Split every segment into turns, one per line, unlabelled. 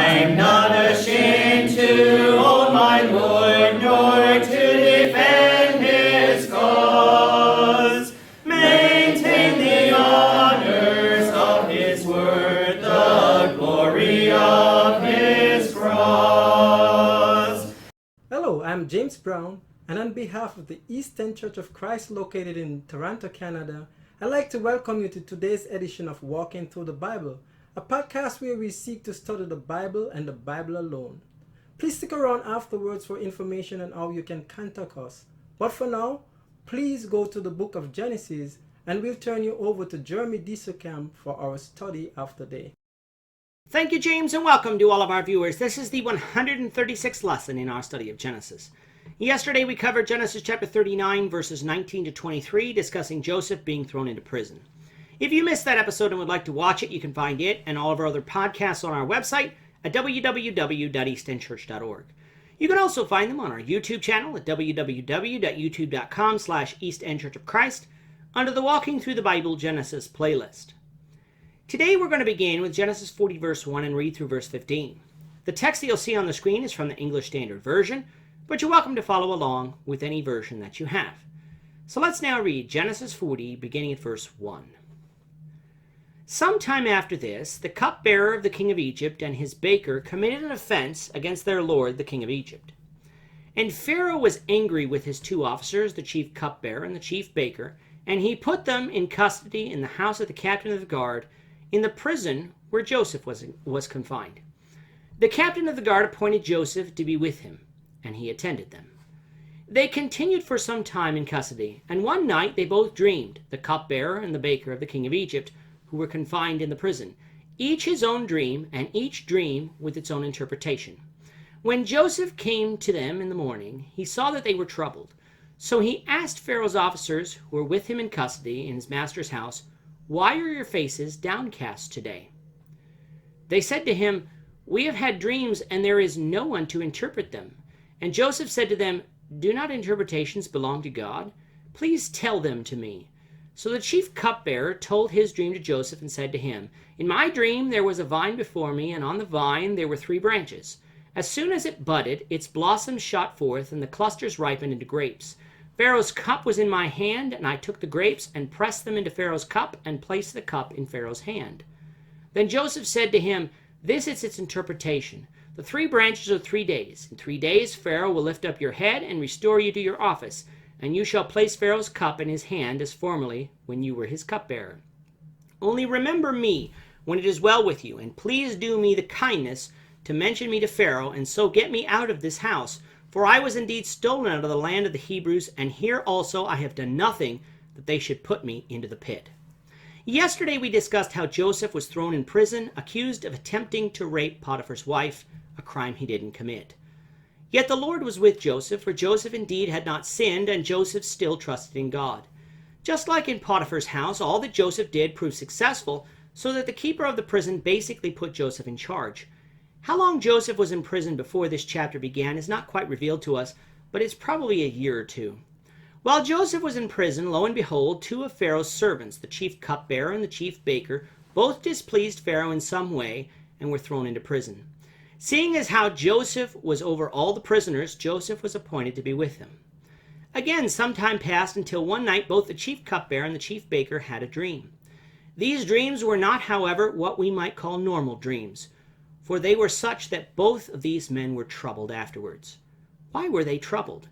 I'm not ashamed to own my Lord, nor to defend his cause. Maintain the honors of his word, the glory of his cross.
Hello, I'm James Brown, and on behalf of the Eastern Church of Christ located in Toronto, Canada, I'd like to welcome you to today's edition of Walking Through the Bible, a podcast where we seek to study the Bible and the Bible alone. Please stick around afterwards for information on how you can contact us. But for now, please go to the book of Genesis, and we'll turn you over to Jeremy Disocam for our study of the day.
Thank you, James, and welcome to all of our viewers. This is the 136th lesson in our study of Genesis. Yesterday we covered Genesis chapter 39, verses 19 to 23, discussing Joseph being thrown into prison. If you missed that episode and would like to watch it, you can find it and all of our other podcasts on our website at www.eastendchurch.org. You can also find them on our YouTube channel at www.youtube.com/EastEndChurchOfChrist under the Walking Through the Bible Genesis playlist. Today we're going to begin with Genesis 40 verse 1 and read through verse 15. The text that you'll see on the screen is from the English Standard Version, but you're welcome to follow along with any version that you have. So let's now read Genesis 40 beginning at verse 1. Sometime after this, the cupbearer of the king of Egypt and his baker committed an offense against their lord the king of Egypt. And Pharaoh was angry with his two officers, the chief cupbearer and the chief baker, and he put them in custody in the house of the captain of the guard, in the prison where Joseph was confined. The captain of the guard appointed Joseph to be with him, and he attended them. They continued for some time in custody, and one night they both dreamed, the cupbearer and the baker of the king of Egypt, who were confined in the prison, each his own dream, and each dream with its own interpretation. When Joseph came to them in the morning, he saw that they were troubled. So he asked Pharaoh's officers, who were with him in custody in his master's house, "Why are your faces downcast today?" They said to him, "We have had dreams, and there is no one to interpret them." And Joseph said to them, "Do not interpretations belong to God? Please tell them to me." So the chief cupbearer told his dream to Joseph and said to him, "In my dream there was a vine before me, and on the vine there were 3 branches. As soon as it budded, its blossoms shot forth, and the clusters ripened into grapes. Pharaoh's cup was in my hand, and I took the grapes and pressed them into Pharaoh's cup and placed the cup in Pharaoh's hand." Then Joseph said to him, "This is its interpretation. The 3 branches are 3 days. In 3 days Pharaoh will lift up your head and restore you to your office, and you shall place Pharaoh's cup in his hand as formerly when you were his cupbearer. Only remember me when it is well with you, and please do me the kindness to mention me to Pharaoh, and so get me out of this house, for I was indeed stolen out of the land of the Hebrews, and here also I have done nothing that they should put me into the pit." Yesterday we discussed how Joseph was thrown in prison, accused of attempting to rape Potiphar's wife, a crime he didn't commit. Yet the Lord was with Joseph, for Joseph indeed had not sinned, and Joseph still trusted in God. Just like in Potiphar's house, all that Joseph did proved successful, so that the keeper of the prison basically put Joseph in charge. How long Joseph was in prison before this chapter began is not quite revealed to us, but it's probably a year or 2. While Joseph was in prison, lo and behold, 2 of Pharaoh's servants, the chief cupbearer and the chief baker, both displeased Pharaoh in some way and were thrown into prison. Seeing as how Joseph was over all the prisoners, Joseph was appointed to be with them. Again, some time passed until one night both the chief cupbearer and the chief baker had a dream. These dreams were not, however, what we might call normal dreams, for they were such that both of these men were troubled afterwards. Why were they troubled?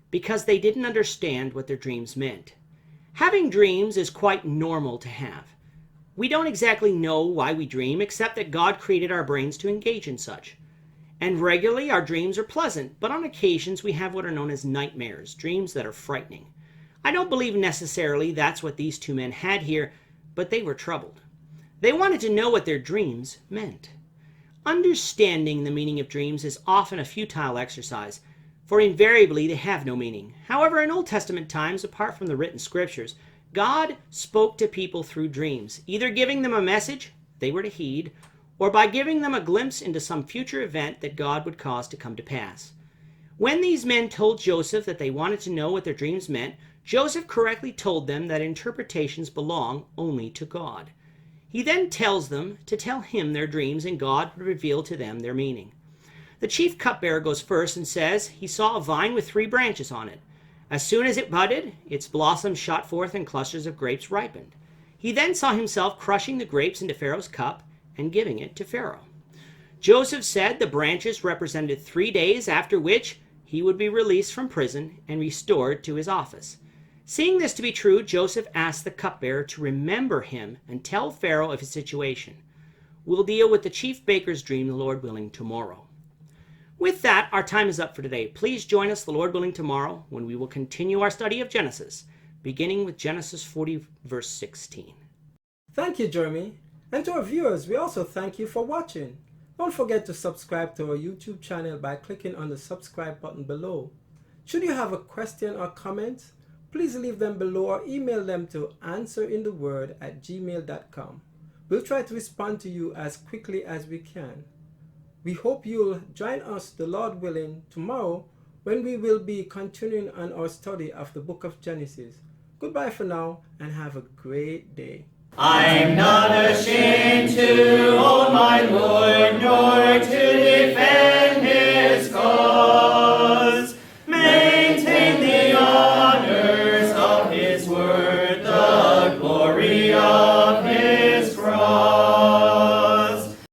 Because they didn't understand what their dreams meant. Having dreams is quite normal to have. We don't exactly know why we dream, except that God created our brains to engage in such. And regularly our dreams are pleasant, but on occasions we have what are known as nightmares, dreams that are frightening. I don't believe necessarily that's what these 2 men had here, but they were troubled. They wanted to know what their dreams meant. Understanding the meaning of dreams is often a futile exercise, for invariably they have no meaning. However, in Old Testament times, apart from the written scriptures, God spoke to people through dreams, either giving them a message they were to heed, or by giving them a glimpse into some future event that God would cause to come to pass. When these men told Joseph that they wanted to know what their dreams meant, Joseph correctly told them that interpretations belong only to God. He then tells them to tell him their dreams, and God would reveal to them their meaning. The chief cupbearer goes first and says he saw a vine with 3 branches on it. As soon as it budded, its blossoms shot forth and clusters of grapes ripened. He then saw himself crushing the grapes into Pharaoh's cup and giving it to Pharaoh. Joseph said the branches represented 3 days, after which he would be released from prison and restored to his office. Seeing this to be true, Joseph asked the cupbearer to remember him and tell Pharaoh of his situation. We'll deal with the chief baker's dream, the Lord willing, tomorrow. With that, our time is up for today. Please join us, the Lord willing, tomorrow when we will continue our study of Genesis, beginning with Genesis 40, verse 16.
Thank you, Jeremy. And to our viewers, we also thank you for watching. Don't forget to subscribe to our YouTube channel by clicking on the subscribe button below. Should you have a question or comment, please leave them below or email them to answerintheword@gmail.com. We'll try to respond to you as quickly as we can. We hope you'll join us, the Lord willing, tomorrow when we will be continuing on our study of the book of Genesis. Goodbye for now and have a great day.
I'm not ashamed to own my Lord.